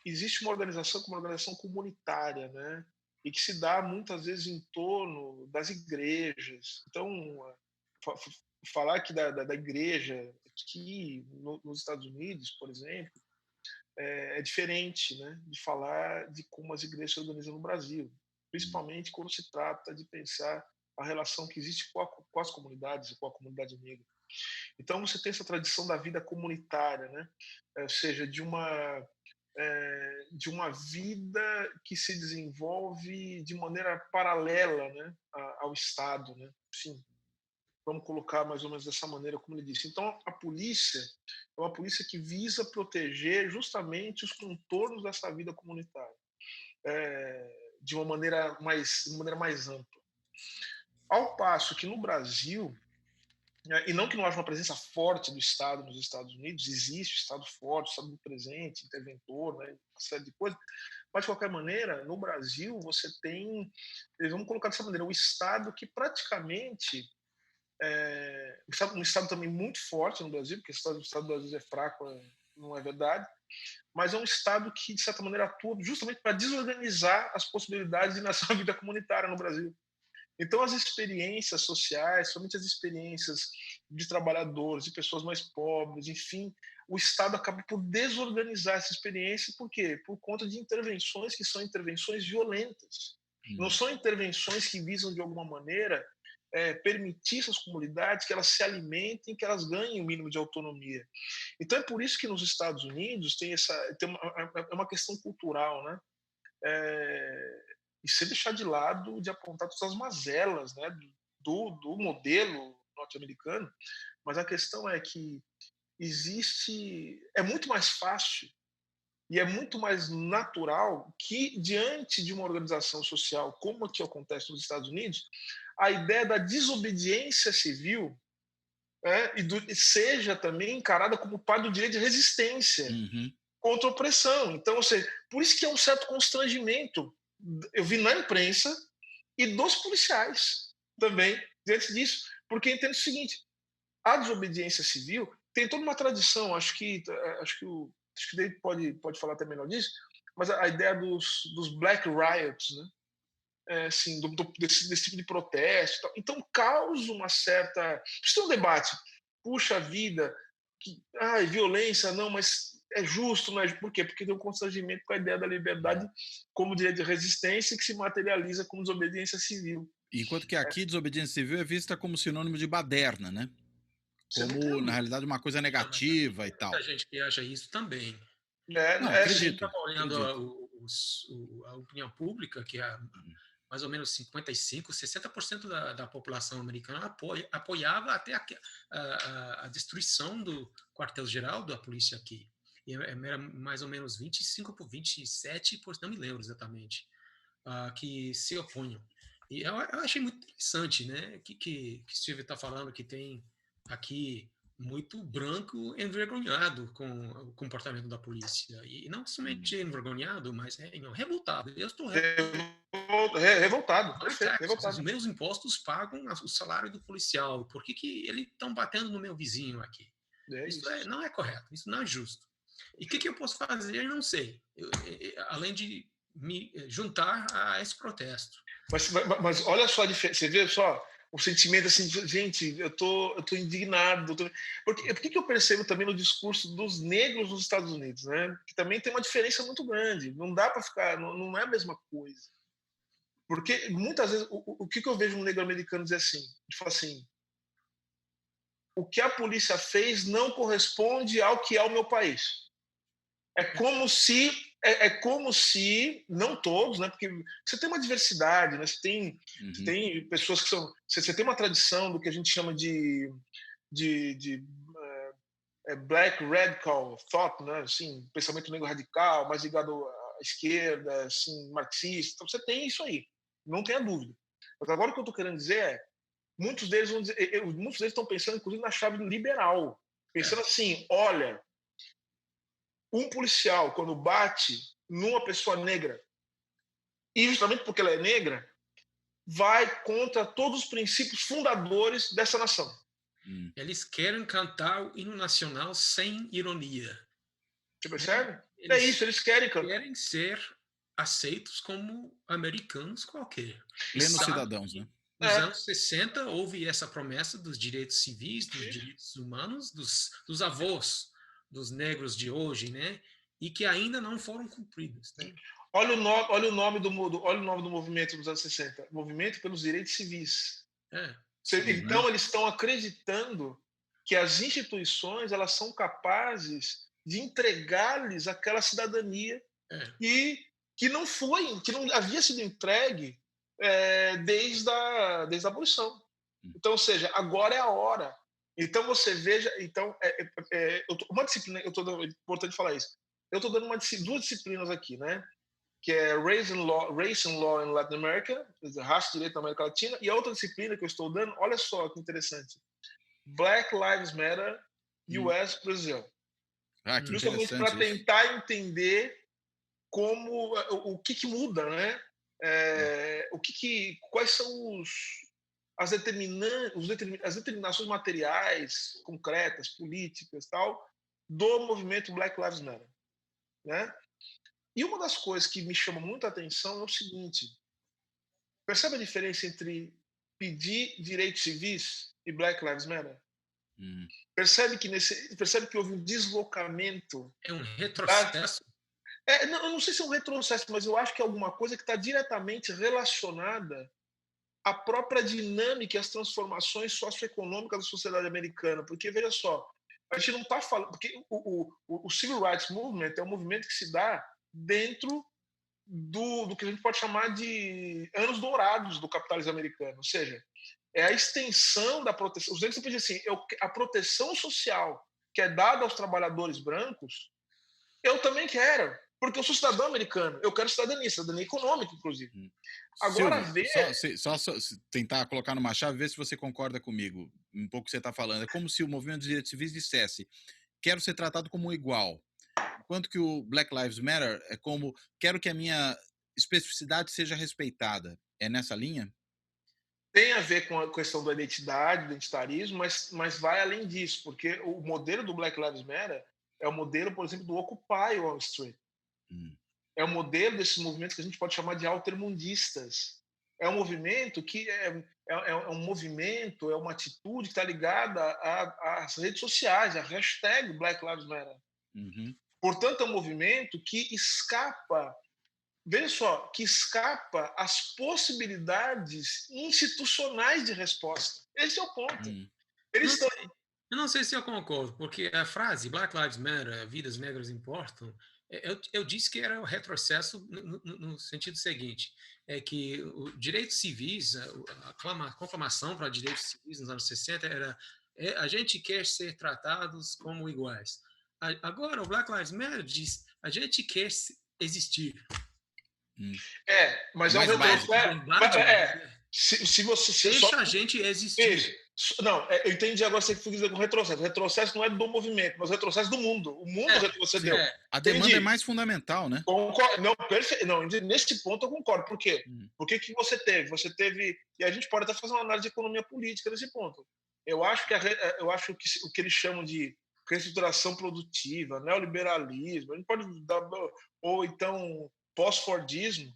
existe uma organização como uma organização comunitária, né? e que se dá muitas vezes em torno das igrejas. Então, falar aqui da igreja aqui nos Estados Unidos, por exemplo, é diferente, né, de falar de como as igrejas se organizam no Brasil, principalmente quando se trata de pensar a relação que existe com as comunidades e com a comunidade negra. Então você tem essa tradição da vida comunitária, né? Ou seja, de uma vida que se desenvolve de maneira paralela, né, ao Estado, né? Sim, vamos colocar mais ou menos dessa maneira, como ele disse. Então, a polícia é uma polícia que visa proteger justamente os contornos dessa vida comunitária, de uma maneira mais ampla. Ao passo que no Brasil, e não que não haja uma presença forte do Estado nos Estados Unidos, existe o Estado forte, o Estado presente, interventor, né, uma série de coisas, mas, de qualquer maneira, no Brasil, você tem, vamos colocar dessa maneira, o Estado que praticamente um Estado também muito forte no Brasil, porque o Estado do Brasil é fraco, não é verdade, mas é um Estado que, de certa maneira, atua justamente para desorganizar as possibilidades de nessa vida comunitária no Brasil. Então, as experiências sociais, somente as experiências de trabalhadores, de pessoas mais pobres, enfim, o Estado acaba por desorganizar essa experiência, por quê? Por conta de intervenções que são intervenções violentas. Não são intervenções que visam, de alguma maneira, permitir essas comunidades que elas se alimentem, que elas ganhem o mínimo de autonomia. Então, é por isso que nos Estados Unidos tem uma questão cultural, né? E sem deixar de lado de apontar todas as mazelas, né, do modelo norte-americano, mas a questão é que é muito mais fácil e é muito mais natural que, diante de uma organização social como a que acontece nos Estados Unidos, a ideia da desobediência civil seja também encarada como parte do direito de resistência contra a opressão. Então, ou seja, por isso que é um certo constrangimento, eu vi na imprensa, e dos policiais também, diante disso, porque entendo o seguinte, a desobediência civil tem toda uma tradição, acho que o David pode falar até melhor disso, mas a ideia dos Black Riots, né? Assim, desse tipo de protesto. Então, causa uma certa... Isso é um debate. Puxa vida, violência, não, mas é justo, não é? Por quê? Porque tem um constrangimento com a ideia da liberdade como direito de resistência que se materializa como desobediência civil. Enquanto que aqui desobediência civil é vista como sinônimo de baderna, né? Como, na realidade, uma coisa negativa e tal. Muita gente que acha isso também. Não, acredito. Estava olhando a opinião pública, que é mais ou menos 55%, 60% da população americana apoiava até a destruição do quartel-geral da polícia aqui. E era mais ou menos 25 por 27, não me lembro exatamente, que se opunham. E eu achei muito interessante, né, que Steve está falando que tem aqui muito branco envergonhado com o comportamento da polícia. E não somente envergonhado, mas revoltado. Eu estou revoltado. Perfeito, revoltado. Os meus impostos pagam o salário do policial. Por que eles estão batendo no meu vizinho aqui? Isso não é correto, isso não é justo. E o que eu posso fazer? Eu não sei. Além de me juntar a esse protesto. Mas olha só a diferença. Você vê só o sentimento assim, gente, eu tô indignado. Por que eu percebo também no discurso dos negros nos Estados Unidos, né? Que também tem uma diferença muito grande. Não dá para ficar, não é a mesma coisa. Porque muitas vezes o que eu vejo um negro americano dizer assim, ele fala assim, o que a polícia fez não corresponde ao que é o meu país. É como se, não todos, né? Porque você tem uma diversidade, né? Você tem pessoas que são... Você tem uma tradição do que a gente chama de black radical thought, né? Assim, pensamento negro radical, mais ligado à esquerda, assim, marxista. Então, você tem isso aí, não tenha dúvida. Mas agora o que eu estou querendo dizer é, muitos deles estão pensando, inclusive, na chave liberal. Pensando assim, olha, um policial, quando bate numa pessoa negra, e justamente porque ela é negra, vai contra todos os princípios fundadores dessa nação. Eles querem cantar o hino nacional sem ironia. Você percebe? É isso, eles querem cantar. Querem ser aceitos como americanos qualquer. Plenos cidadãos, né? Nos anos 60 houve essa promessa dos direitos civis, dos direitos humanos, dos avós dos negros de hoje, né? E que ainda não foram cumpridos. Né? Olha o nome do movimento dos anos 60, Movimento pelos Direitos Civis. Então eles estão acreditando que as instituições elas são capazes de entregar-lhes aquela cidadania e que não havia sido entregue desde a abolição. Então, ou seja, agora é a hora. Então você veja, uma disciplina, é importante falar isso. Eu estou dando duas disciplinas aqui, né? Que é Race and Law in Latin America, raça e direito na América Latina, e a outra disciplina que eu estou dando, olha só que interessante, Black Lives Matter, US, Brasil. Justamente para tentar entender o que muda, né? Quais são as determinações materiais, concretas, políticas, tal, do movimento Black Lives Matter, né? E uma das coisas que me chama muita atenção é o seguinte: percebe a diferença entre pedir direitos civis e Black Lives Matter? Percebe que houve um deslocamento? É um retrocesso? Eu não sei se é um retrocesso, mas eu acho que é alguma coisa que está diretamente relacionada à própria dinâmica e às transformações socioeconômicas da sociedade americana. Porque, veja só, a gente não está falando... Porque o Civil Rights Movement é um movimento que se dá dentro do que a gente pode chamar de anos dourados do capitalismo americano. Ou seja, é a extensão da proteção. Os negros dizem assim, a proteção social que é dada aos trabalhadores brancos, eu também quero, porque eu sou cidadão americano, eu quero cidadania econômica, inclusive. Agora, só tentar colocar numa chave, ver se você concorda comigo, um pouco que você está falando. É como se o movimento dos direitos civis dissesse, quero ser tratado como igual, enquanto que o Black Lives Matter é como, quero que a minha especificidade seja respeitada. É nessa linha? Tem a ver com a questão da identidade, do identitarismo, mas vai além disso, porque o modelo do Black Lives Matter é o modelo, por exemplo, do Occupy Wall Street. É o modelo desses movimentos que a gente pode chamar de altermundistas. É um movimento que é uma atitude que está ligada às redes sociais, a hashtag Black Lives Matter. Portanto, é um movimento que escapa, veja só, que escapa às possibilidades institucionais de resposta. Esse é o ponto. Eu não sei se eu concordo, porque a frase Black Lives Matter, vidas negras importam, eu disse que era o retrocesso no sentido seguinte, é que os direitos civis, a conclamação para direitos civis nos anos 60 era a gente quer ser tratados como iguais. Agora, o Black Lives Matter diz a gente quer existir. Mas é um retrocesso. Se você deixa a gente existir. Não, eu entendi agora você quis dizer com retrocesso. O retrocesso não é do movimento, mas o retrocesso do mundo. O mundo retrocedeu. A demanda é mais fundamental, né? Concordo. Não, perfeito. Não, nesse ponto eu concordo. Por quê? Porque que você teve? Você teve... E a gente pode até fazer uma análise de economia política nesse ponto. Eu acho que o que eles chamam de reestruturação produtiva, neoliberalismo, a gente pode dar... Ou então pós-fordismo,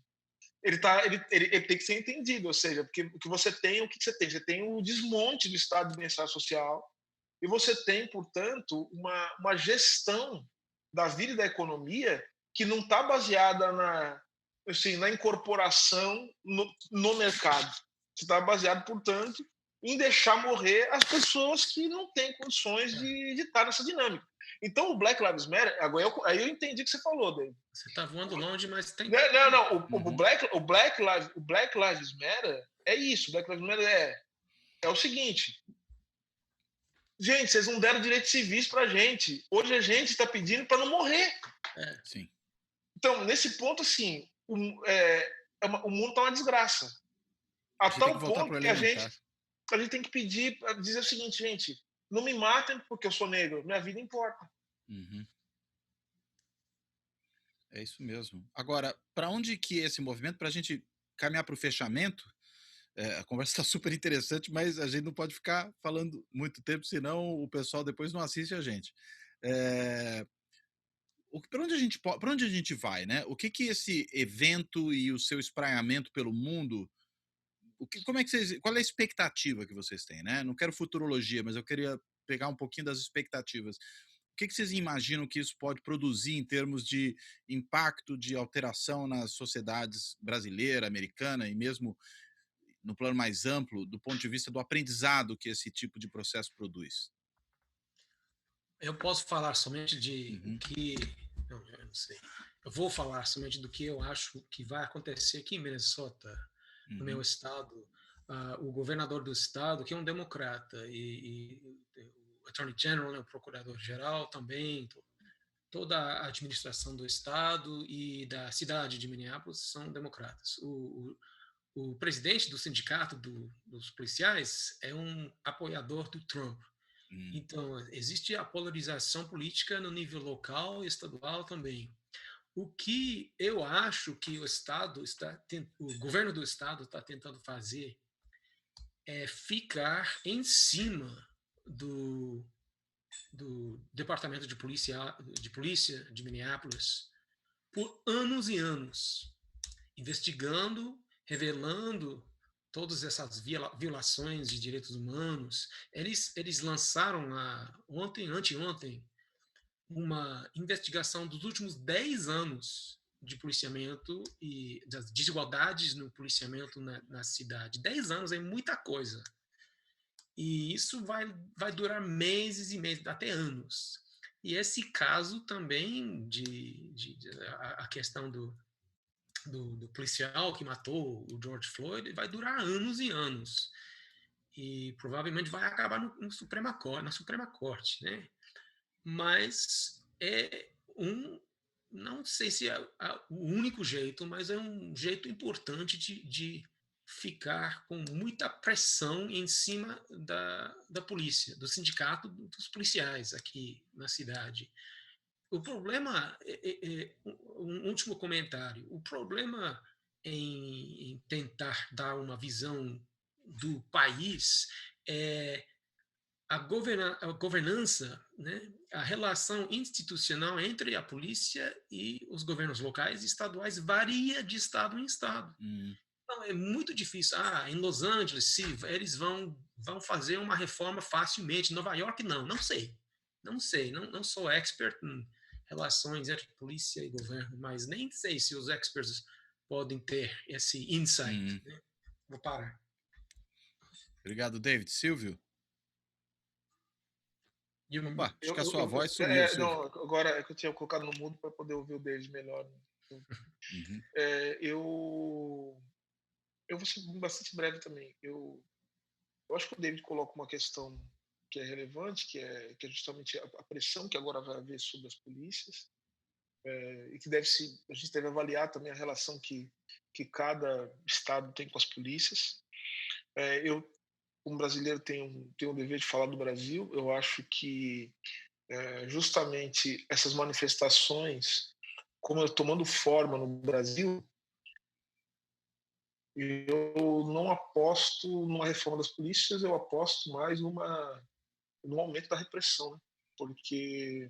ele tem que ser entendido, ou seja, porque o que você tem, Você tem o desmonte do Estado de bem-estar social e você tem, portanto, uma gestão da vida e da economia que não está baseada na incorporação no mercado. Você está baseado, portanto, em deixar morrer as pessoas que não têm condições de estar nessa dinâmica. Então, o Black Lives Matter, aí eu entendi o que você falou, David. Você está voando longe, mas tem... Não. O Black Lives Matter é isso. O Black Lives Matter é o seguinte. Gente, vocês não deram direitos civis pra gente. Hoje a gente está pedindo para não morrer. Sim. Então, nesse ponto, assim, o mundo está uma desgraça. A tal ponto que a gente tem que pedir, dizer o seguinte, gente, não me matem porque eu sou negro, minha vida importa. É isso mesmo. Agora, para onde que esse movimento, para a gente caminhar para o fechamento, a conversa está super interessante, mas a gente não pode ficar falando muito tempo, senão o pessoal depois não assiste a gente. Para onde a gente vai, né? O que esse evento e o seu espraiamento pelo mundo, como é que qual é a expectativa que vocês têm, né? Não quero futurologia, mas eu queria pegar um pouquinho das expectativas. O que vocês imaginam que isso pode produzir em termos de impacto, de alteração nas sociedades brasileira, americana e mesmo no plano mais amplo, do ponto de vista do aprendizado que esse tipo de processo produz? Eu posso falar somente de o Uhum, que. Não, eu não sei. Eu vou falar somente do que eu acho que vai acontecer aqui em Minnesota, no meu uhum, estado. O governador do estado, que é um democrata, e o Attorney General, né, o procurador-geral também, toda a administração do estado e da cidade de Minneapolis são democratas. O presidente do sindicato dos policiais é um apoiador do Trump. uhum, Então, existe a polarização política no nível local e estadual também. O que eu acho que o governo do estado está tentando fazer é ficar em cima do, do departamento polícia de Minneapolis por anos e anos, investigando, revelando todas essas violações de direitos humanos. Eles lançaram anteontem, uma investigação dos últimos 10 anos de policiamento e das desigualdades no policiamento na cidade. 10 anos é muita coisa. E isso vai durar meses e meses, até anos. E esse caso também a questão do policial que matou o George Floyd vai durar anos e anos. E provavelmente vai acabar na Suprema Corte, né? Mas não sei se é o único jeito, mas é um jeito importante de ficar com muita pressão em cima da polícia, do sindicato dos policiais aqui na cidade. O problema, um último comentário, o problema em tentar dar uma visão do país é a governança, né, a relação institucional entre a polícia e os governos locais e estaduais varia de estado em estado. uhum. Então, é muito difícil. Em Los Angeles, sim, eles vão fazer uma reforma facilmente. Em Nova York, não. Não sei. Não sei. Não sou expert em relações entre polícia e governo, mas nem sei se os experts podem ter esse insight. Uhum. Né? Vou parar. Obrigado, David. Silvio? Opa, acho Eu, que a eu, sua eu- voz sumiu, Silvio. não, agora é que eu tinha colocado no mudo para poder ouvir o deles melhor. Uhum, É, eu vou ser bastante breve também. Eu acho que o David coloca uma questão que é relevante, que é justamente a pressão que agora vai haver sobre as polícias, e que a gente deve avaliar também a relação que cada estado tem com as polícias. Eu, como brasileiro, tenho o dever de falar do Brasil. Eu acho que justamente essas manifestações, como tomando forma no Brasil, eu não aposto numa reforma das polícias, eu aposto mais no aumento da repressão, né? porque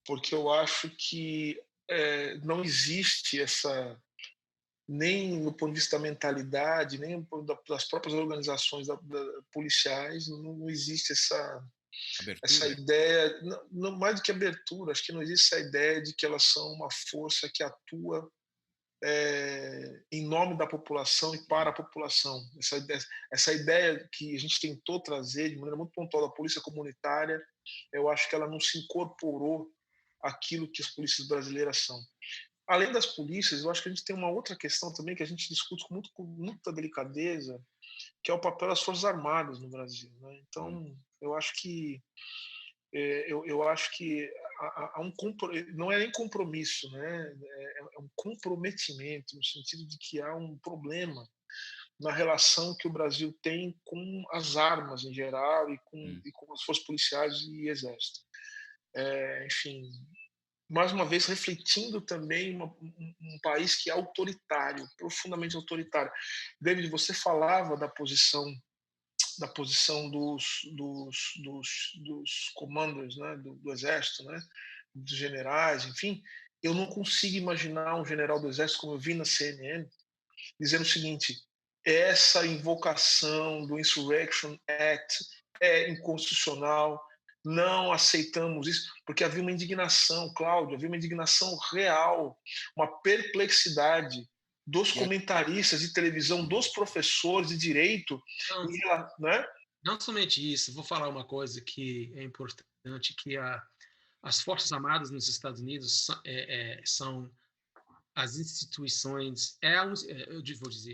porque eu acho que não existe essa, nem no ponto de vista da mentalidade, nem das próprias organizações policiais, não existe essa abertura? ideia, não mais do que abertura, acho que não existe essa ideia de que elas são uma força que atua em nome da população e para a população. Essa ideia que a gente tentou trazer de maneira muito pontual da polícia comunitária, eu acho que ela não se incorporou àquilo que as polícias brasileiras são. Além das polícias, eu acho que a gente tem uma outra questão também que a gente discute com muita delicadeza, que é o papel das Forças Armadas no Brasil, né? Hum, Então, eu acho que eu acho que há não é nem compromisso, né? É um comprometimento no sentido de que há um problema na relação que o Brasil tem com as armas em geral hum, e com as forças policiais e exército. Enfim, mais uma vez refletindo também um país que é autoritário, profundamente autoritário. David, você falava da posição dos comandos, né, do exército, né? dos generais, enfim, eu não consigo imaginar um general do Exército, como eu vi na CNN, dizendo o seguinte: essa invocação do Insurrection Act é inconstitucional, não aceitamos isso, porque havia uma indignação, Cláudio, havia uma indignação real, uma perplexidade dos comentaristas de televisão, dos professores de direito, né? Não somente isso, vou falar uma coisa que é importante, que as Forças Armadas nos Estados Unidos são as instituições,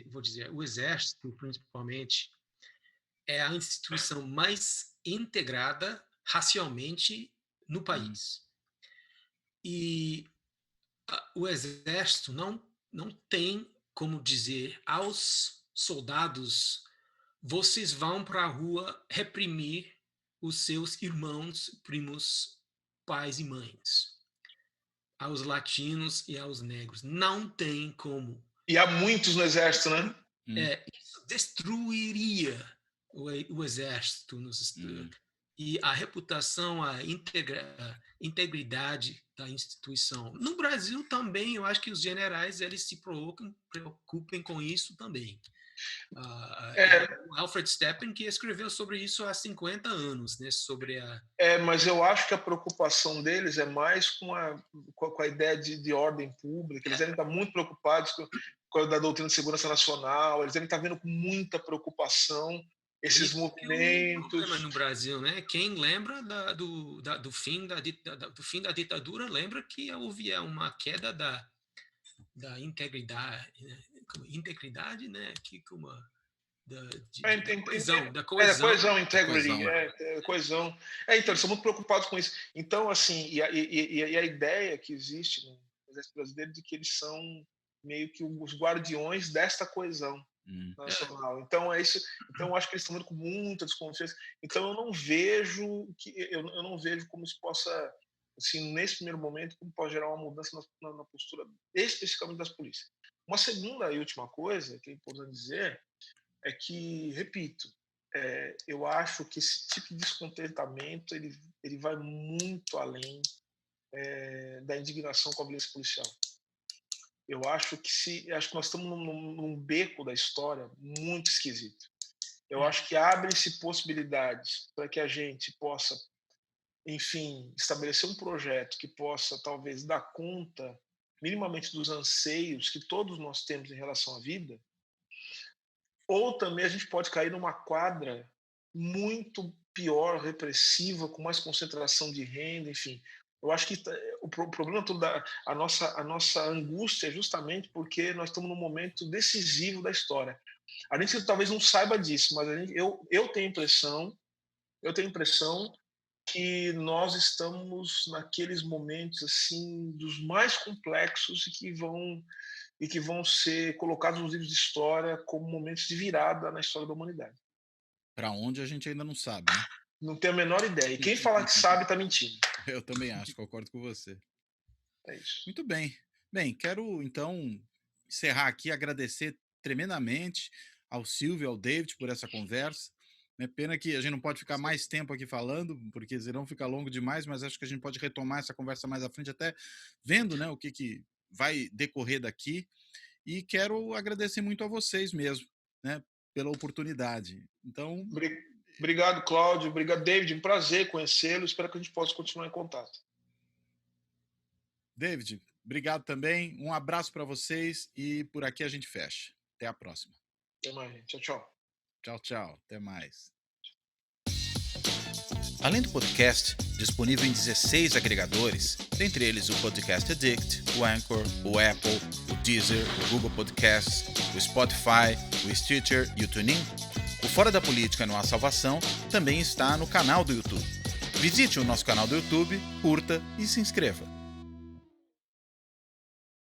vou dizer, o Exército, principalmente, é a instituição mais integrada racialmente no país. E o Exército não tem como dizer aos soldados: vocês vão para a rua reprimir os seus irmãos, primos, pais e mães, aos latinos e aos negros. Não tem como. E há muitos no Exército, né? Isso destruiria o Exército nos Estados. E a reputação, a integridade da instituição. No Brasil também, eu acho que os generais eles se preocupem com isso também. O Alfred Steppen, que escreveu sobre isso há 50 anos, né, sobre mas eu acho que a preocupação deles é mais com a ideia de ordem pública. Eles devem estar muito preocupados com a da doutrina de segurança nacional, eles devem estar vendo com muita preocupação esses movimentos. É um problema no Brasil, né? Quem lembra do fim da ditadura lembra que houve uma queda da integridade, né? Integridade, né? Da coesão. Integrity, coesão. Então, eles são muito preocupados com isso. Então, assim, e a ideia que existe no Exército Brasileiro de que eles são meio que os guardiões desta coesão nacional. Então, é isso. Então, eu acho que eles estão indo com muita desconfiança. Então, eu não vejo como isso possa, assim, nesse primeiro momento, como pode gerar uma mudança na postura especificamente das polícias. Uma segunda e última coisa que é importante dizer é que, repito, eu acho que esse tipo de descontentamento ele vai muito além da indignação com a violência policial. Eu acho que nós estamos num beco da história muito esquisito. Eu acho que abrem-se possibilidades para que a gente possa, enfim, estabelecer um projeto que possa talvez dar conta minimamente dos anseios que todos nós temos em relação à vida, ou também a gente pode cair numa quadra muito pior, repressiva, com mais concentração de renda, enfim. Eu acho que o problema todo a nossa angústia é justamente porque nós estamos num momento decisivo da história. A gente talvez não saiba disso, mas eu tenho a impressão que nós estamos naqueles momentos assim dos mais complexos e que vão ser colocados nos livros de história como momentos de virada na história da humanidade. Para onde a gente ainda não sabe, né? Não tenho a menor ideia. E quem falar que sabe está mentindo. Eu também acho, concordo com você. É isso. Muito bem. Bem, quero então encerrar aqui, agradecer tremendamente ao Silvio e ao David por essa conversa. É pena que a gente não pode ficar mais tempo aqui falando, porque senão fica longo demais, mas acho que a gente pode retomar essa conversa mais à frente, até vendo, né, o que vai decorrer daqui. E quero agradecer muito a vocês mesmo, né, pela oportunidade. Então... Obrigado, Cláudio. Obrigado, David. Um prazer conhecê-lo. Espero que a gente possa continuar em contato. David, obrigado também. Um abraço para vocês e por aqui a gente fecha. Até a próxima. Até mais, gente. Tchau, tchau. Tchau, tchau. Até mais. Além do podcast, disponível em 16 agregadores, dentre eles o Podcast Addict, o Anchor, o Apple, o Deezer, o Google Podcasts, o Spotify, o Stitcher e o TuneIn, o Fora da Política Não Há Salvação também está no canal do YouTube. Visite o nosso canal do YouTube, curta e se inscreva.